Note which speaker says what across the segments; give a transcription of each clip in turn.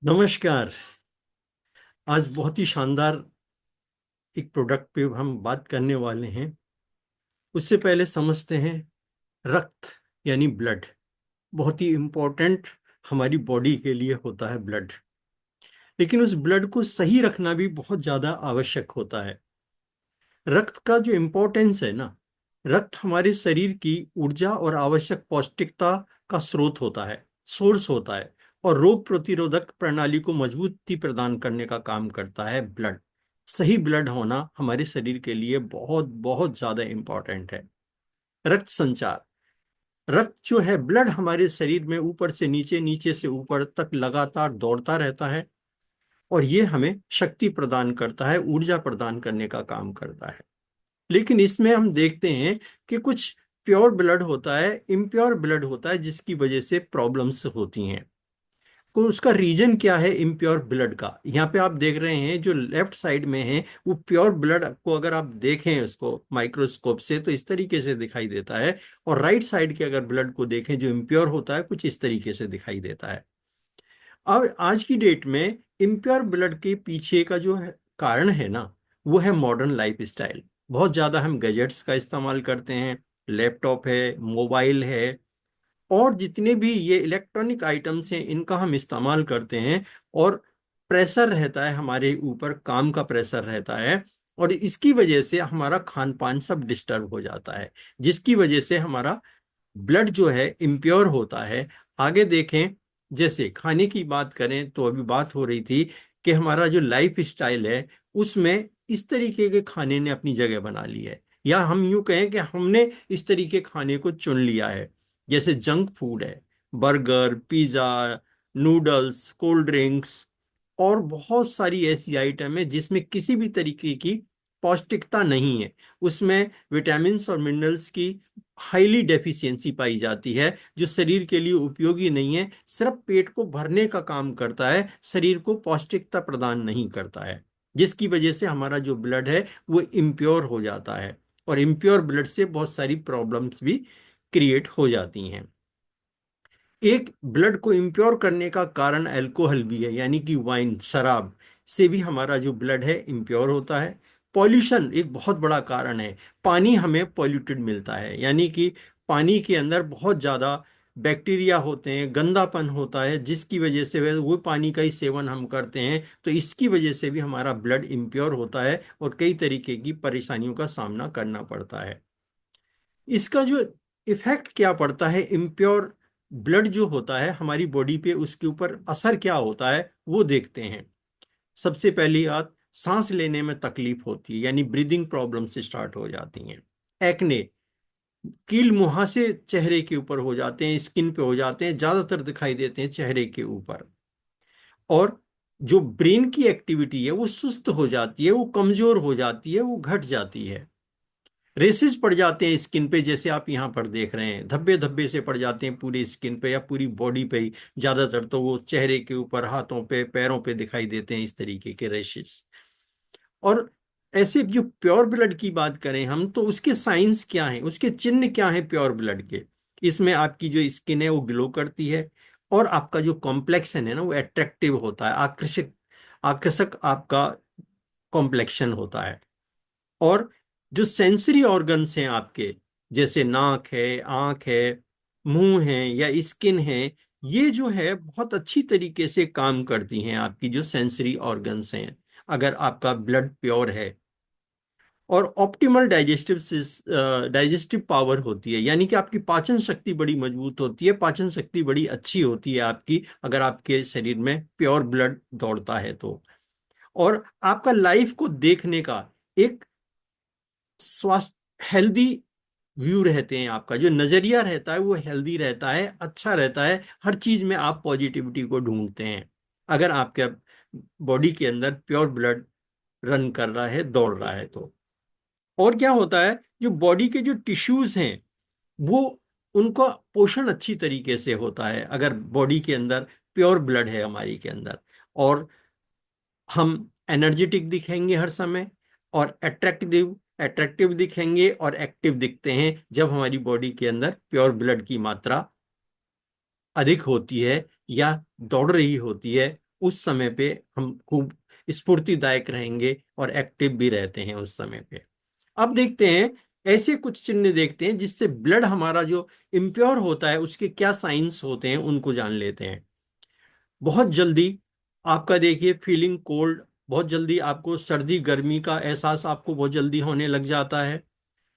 Speaker 1: नमस्कार। आज बहुत ही शानदार एक प्रोडक्ट पे हम बात करने वाले हैं। उससे पहले समझते हैं रक्त यानी ब्लड। बहुत ही इम्पोर्टेंट हमारी बॉडी के लिए होता है ब्लड। लेकिन उस ब्लड को सही रखना भी बहुत ज़्यादा आवश्यक होता है। रक्त का जो इम्पोर्टेंस है ना, रक्त हमारे शरीर की ऊर्जा और आवश्यक पौष्टिकता का स्रोत होता है, सोर्स होता है। और रोग प्रतिरोधक प्रणाली को मजबूती प्रदान करने का काम करता है ब्लड। सही ब्लड होना हमारे शरीर के लिए बहुत बहुत ज्यादा इंपॉर्टेंट है। रक्त संचार, रक्त जो है ब्लड हमारे शरीर में ऊपर से नीचे, नीचे से ऊपर तक लगातार दौड़ता रहता है। और ये हमें शक्ति प्रदान करता है, ऊर्जा प्रदान करने का काम करता है। लेकिन इसमें हम देखते हैं कि कुछ प्योर ब्लड होता है, इम्प्योर ब्लड होता है, जिसकी वजह से प्रॉब्लम्स होती हैं। तो उसका रीजन क्या है इम्प्योर ब्लड का? यहाँ पे आप देख रहे हैं जो लेफ्ट साइड में है वो प्योर ब्लड को अगर आप देखें उसको माइक्रोस्कोप से तो इस तरीके से दिखाई देता है। और राइट साइड के अगर ब्लड को देखें जो इम्प्योर होता है कुछ इस तरीके से दिखाई देता है। अब आज की डेट में इम्प्योर ब्लड के पीछे का जो है कारण है ना, वो है मॉडर्न लाइफ स्टाइल। बहुत ज्यादा हम गैजेट्स का इस्तेमाल करते हैं, लैपटॉप है, मोबाइल है, और जितने भी ये इलेक्ट्रॉनिक आइटम्स हैं इनका हम इस्तेमाल करते हैं। और प्रेशर रहता है हमारे ऊपर, काम का प्रेशर रहता है। और इसकी वजह से हमारा खान पान सब डिस्टर्ब हो जाता है, जिसकी वजह से हमारा ब्लड जो है इम्प्योर होता है। आगे देखें, जैसे खाने की बात करें तो अभी बात हो रही थी कि हमारा जो लाइफ स्टाइल है उसमें इस तरीके के खाने ने अपनी जगह बना ली है, या हम यूं कहें कि हमने इस तरीके खाने को चुन लिया है। जैसे जंक फूड है, burger, pizza, noodles, cold drinks, और बहुत सारी ऐसी आइटम है जिसमें किसी भी तरीके की पौष्टिकता नहीं है। उसमें विटामिन्स और मिनरल्स की हाईली डेफिशिएंसी पाई जाती है, जो शरीर के लिए उपयोगी नहीं है, सिर्फ पेट को भरने का काम करता है, शरीर को पौष्टिकता प्रदान नहीं करता है। जिसकी वजह से हमारा जो ब्लड है वो इम्प्योर हो जाता है। और इम्प्योर ब्लड से बहुत सारी प्रॉब्लम्स भी क्रिएट हो जाती हैं। एक ब्लड को इम्प्योर करने का कारण अल्कोहल भी है, यानी कि वाइन, शराब से भी हमारा जो ब्लड है इम्प्योर होता है। पॉल्यूशन एक बहुत बड़ा कारण है। पानी हमें पॉल्यूटेड मिलता है, यानी कि पानी के अंदर बहुत ज़्यादा बैक्टीरिया होते हैं, गंदापन होता है, जिसकी वजह से वो पानी का ही सेवन हम करते हैं, तो इसकी वजह से भी हमारा ब्लड इम्प्योर होता है और कई तरीके की परेशानियों का सामना करना पड़ता है। इसका जो इफेक्ट क्या पड़ता है, इम्प्योर ब्लड जो होता है हमारी बॉडी पे, उसके ऊपर असर क्या होता है वो देखते हैं। सबसे पहली बात, सांस लेने में तकलीफ होती है, यानी ब्रीदिंग प्रॉब्लम से स्टार्ट हो जाती हैं। एक्ने, कील मुहासे चेहरे के ऊपर हो जाते हैं, स्किन पे हो जाते हैं, ज्यादातर दिखाई देते हैं चेहरे के ऊपर। और जो ब्रेन की एक्टिविटी है वो सुस्त हो जाती है, वो कमजोर हो जाती है, वो घट जाती है। रेसेस पड़ जाते हैं स्किन पे, जैसे आप यहाँ पर देख रहे हैं, धब्बे धब्बे से पड़ जाते हैं पूरी स्किन पे या पूरी बॉडी पे ही। ज्यादातर तो वो चेहरे के ऊपर, हाथों पे, पैरों पे दिखाई देते हैं इस तरीके के रेशेस। और ऐसे जो प्योर ब्लड की बात करें हम, तो उसके साइंस क्या हैं, उसके चिन्ह क्या हैं प्योर ब्लड के? इसमें आपकी जो स्किन है वो ग्लो करती है, और आपका जो कॉम्प्लेक्शन है ना वो अट्रैक्टिव होता है, आकर्षक आकर्षक आपका कॉम्प्लेक्शन होता है। और जो सेंसरी ऑर्गन्स हैं आपके, जैसे नाक है, आंख है, मुंह है या स्किन है, ये जो है बहुत अच्छी तरीके से काम करती हैं, आपकी जो सेंसरी ऑर्गन्स हैं, अगर आपका ब्लड प्योर है। और ऑप्टिमल डाइजेस्टिव पावर होती है, यानी कि आपकी पाचन शक्ति बड़ी मजबूत होती है, पाचन शक्ति बड़ी अच्छी होती है आपकी, अगर आपके शरीर में प्योर ब्लड दौड़ता है तो। और आपका लाइफ को देखने का एक स्वास्थ्य, हेल्दी व्यू रहते हैं, आपका जो नजरिया रहता है वो हेल्दी रहता है, अच्छा रहता है, हर चीज में आप पॉजिटिविटी को ढूंढते हैं, अगर आपके बॉडी के अंदर प्योर ब्लड रन कर रहा है, दौड़ रहा है तो। और क्या होता है, जो बॉडी के जो टिश्यूज हैं वो, उनका पोषण अच्छी तरीके से होता है अगर बॉडी के अंदर प्योर ब्लड है हमारी के अंदर। और हम एनर्जेटिक दिखेंगे हर समय, और अट्रैक्टिव अट्रैक्टिव दिखेंगे और एक्टिव दिखते हैं जब हमारी बॉडी के अंदर प्योर ब्लड की मात्रा अधिक होती है या दौड़ रही होती है, उस समय पे हम खूब स्फूर्तिदायक रहेंगे और एक्टिव भी रहते हैं उस समय पे। अब देखते हैं, ऐसे कुछ चिन्ह देखते हैं जिससे ब्लड हमारा जो इम्प्योर होता है उसके क्या साइंस होते हैं, उनको जान लेते हैं। बहुत जल्दी आपका देखिए फीलिंग कोल्ड, बहुत जल्दी आपको सर्दी गर्मी का एहसास आपको बहुत जल्दी होने लग जाता है।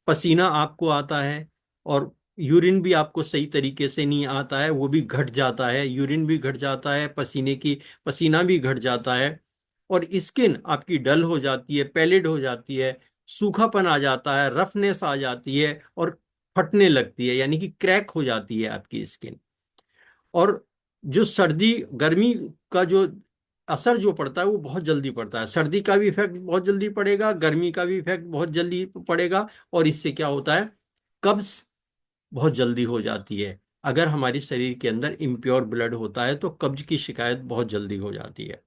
Speaker 1: पसीना आपको आता है, और यूरिन भी आपको सही तरीके से नहीं आता है, वो भी घट जाता है, यूरिन भी घट जाता है, पसीना भी घट जाता है। और स्किन आपकी डल हो जाती है, पैलिड हो जाती है, सूखापन आ जाता है, रफनेस आ जाती है, और फटने लगती है, यानी कि क्रैक हो जाती है आपकी स्किन। और जो सर्दी गर्मी का जो असर जो पड़ता है वो बहुत जल्दी पड़ता है। सर्दी का भी इफेक्ट बहुत जल्दी पड़ेगा, गर्मी का भी इफेक्ट बहुत जल्दी पड़ेगा, और इससे क्या होता है, कब्ज बहुत जल्दी हो जाती है। अगर हमारे शरीर के अंदर इम्प्योर ब्लड होता है तो कब्ज की शिकायत बहुत जल्दी हो जाती है।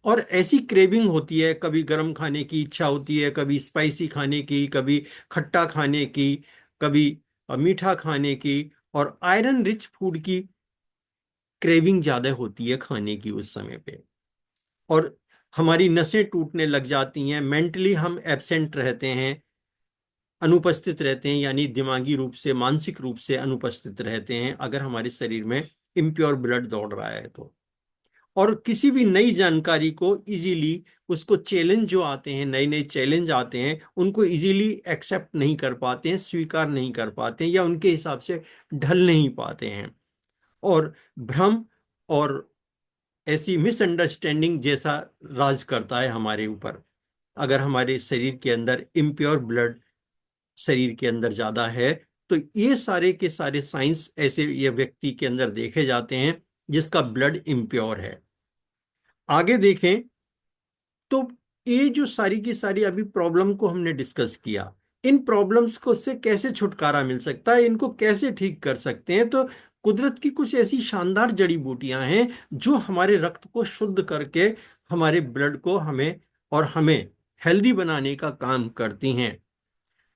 Speaker 1: और ऐसी क्रेविंग होती है, कभी गर्म खाने की इच्छा होती है, कभी स्पाइसी खाने की, कभी खट्टा खाने की, कभी मीठा खाने की, और आयरन रिच फूड की क्रेविंग ज्यादा होती है खाने की उस समय पे। और हमारी नसें टूटने लग जाती हैं, मेंटली हम एब्सेंट रहते हैं, अनुपस्थित रहते हैं, यानी दिमागी रूप से मानसिक रूप से अनुपस्थित रहते हैं अगर हमारे शरीर में इम्प्योर ब्लड दौड़ रहा है तो। और किसी भी नई जानकारी को इजीली, उसको चैलेंज जो आते हैं, नए नए चैलेंज आते हैं, उनको इजीली एक्सेप्ट नहीं कर पाते हैं, स्वीकार नहीं कर पाते हैं, या उनके हिसाब से ढल नहीं पाते हैं। और भ्रम और ऐसी मिसअंडरस्टैंडिंग जैसा राज करता है हमारे ऊपर, अगर हमारे शरीर के अंदर इम्प्योर ब्लड शरीर के अंदर ज्यादा है। तो ये सारे के सारे साइंस ऐसे ये व्यक्ति के अंदर देखे जाते हैं जिसका ब्लड इम्प्योर है। आगे देखें तो ये जो सारी की सारी अभी प्रॉब्लम को हमने डिस्कस किया, इन प्रॉब्लम्स को से कैसे छुटकारा मिल सकता है, इनको कैसे ठीक कर सकते हैं, तो कुदरत की कुछ ऐसी शानदार जड़ी बूटियां हैं जो हमारे रक्त को शुद्ध करके हमारे ब्लड को हमें हेल्दी बनाने का काम करती हैं।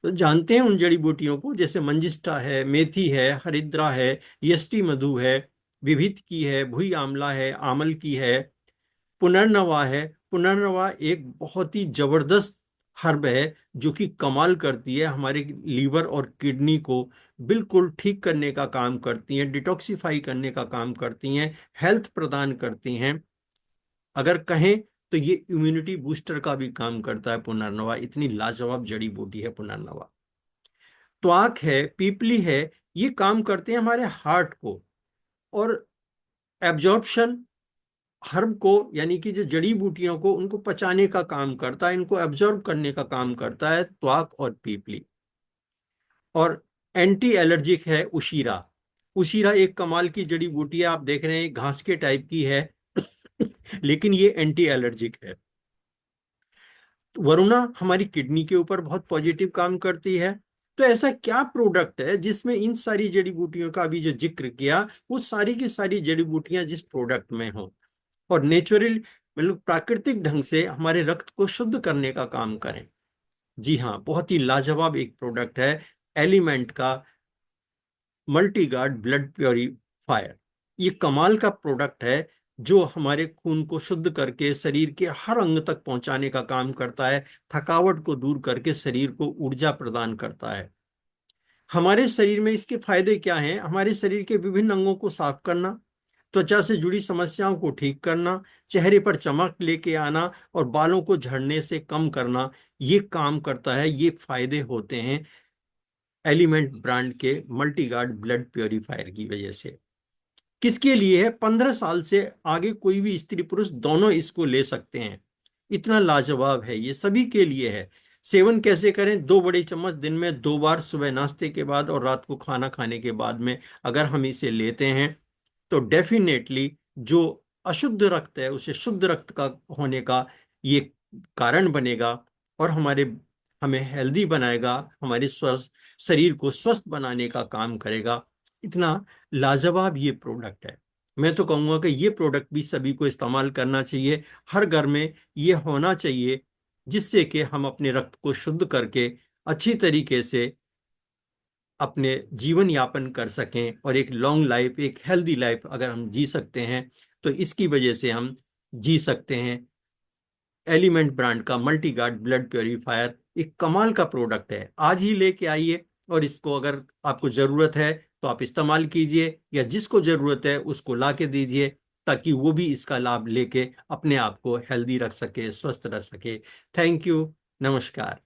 Speaker 1: तो जानते हैं उन जड़ी बूटियों को, जैसे मंजिष्ठा है, मेथी है, हरिद्रा है, यष्टि मधु है, विभित की है, भुई आंवला है, आमल की है, पुनर्नवा है। पुनर्नवा एक बहुत ही जबरदस्त हर्ब है जो कि कमाल करती है, हमारे लीवर और किडनी को बिल्कुल ठीक करने का काम करती हैं, डिटॉक्सिफाई करने का काम करती हैं, हेल्थ प्रदान करती हैं। अगर कहें तो ये इम्यूनिटी बूस्टर का भी काम करता है पुनर्नवा, इतनी लाजवाब जड़ी बूटी है पुनर्नवा। त्वाक है, पीपली है, ये काम करते हैं हमारे हार्ट को, और एब्जॉर्प्शन हर्ब को, यानी कि जो जड़ी बूटियों को, उनको पचाने का काम करता है, इनको एब्जॉर्ब करने का काम करता है त्वाक और पीपली। और एंटी एलर्जिक है उशीरा। उशीरा एक कमाल की जड़ी बूटी है, आप देख रहे हैं घास के टाइप की है लेकिन ये एंटी एलर्जिक है। वरुणा हमारी किडनी के ऊपर बहुत पॉजिटिव काम करती है। तो ऐसा क्या प्रोडक्ट है जिसमें इन सारी जड़ी बूटियों का अभी जो जिक्र किया, वो सारी की सारी जड़ी बूटियां जिस प्रोडक्ट में हो, और नेचुरल मतलब प्राकृतिक ढंग से हमारे रक्त को शुद्ध करने का काम करें। जी हाँ, बहुत ही लाजवाब एक प्रोडक्ट है एलिमेंट का मल्टीगार्ड ब्लड प्योरीफायर। ये कमाल का प्रोडक्ट है जो हमारे खून को शुद्ध करके शरीर के हर अंग तक पहुंचाने का काम करता है, थकावट को दूर करके शरीर को ऊर्जा प्रदान करता है। हमारे शरीर में इसके फायदे क्या हैं? हमारे शरीर के विभिन्न अंगों को साफ करना, त्वचा से जुड़ी समस्याओं को ठीक करना, चेहरे पर चमक लेके आना, और बालों को झड़ने से कम करना, ये काम करता है, ये फायदे होते हैं एलिमेंट ब्रांड के मल्टीगार्ड ब्लड प्योरीफायर की वजह से। किसके लिए है? 15 साल से आगे कोई भी स्त्री पुरुष दोनों इसको ले सकते हैं, इतना लाजवाब है, ये सभी के लिए है। सेवन कैसे करें? 2 बड़े चम्मच दिन में 2 बार, सुबह नाश्ते के बाद और रात को खाना खाने के बाद में अगर हम इसे लेते हैं तो डेफिनेटली जो अशुद्ध रक्त है उसे शुद्ध रक्त का होने का ये कारण बनेगा, और हमें हेल्दी बनाएगा, हमारे स्वस्थ शरीर को स्वस्थ बनाने का काम करेगा। इतना लाजवाब ये प्रोडक्ट है। मैं तो कहूंगा कि ये प्रोडक्ट भी सभी को इस्तेमाल करना चाहिए, हर घर में ये होना चाहिए, जिससे कि हम अपने रक्त को शुद्ध करके अच्छी तरीके से अपने जीवन यापन कर सकें, और एक लॉन्ग लाइफ, एक हेल्दी लाइफ अगर हम जी सकते हैं तो इसकी वजह से हम जी सकते हैं। एलिमेंट ब्रांड का मल्टी गार्ड ब्लड प्योरीफायर एक कमाल का प्रोडक्ट है, आज ही लेके आइए, और इसको अगर आपको जरूरत है तो आप इस्तेमाल कीजिए, या जिसको जरूरत है उसको ला के दीजिए, ताकि वो भी इसका लाभ लेके अपने आप को हेल्दी रख सके, स्वस्थ रख सके। Thank you. नमस्कार।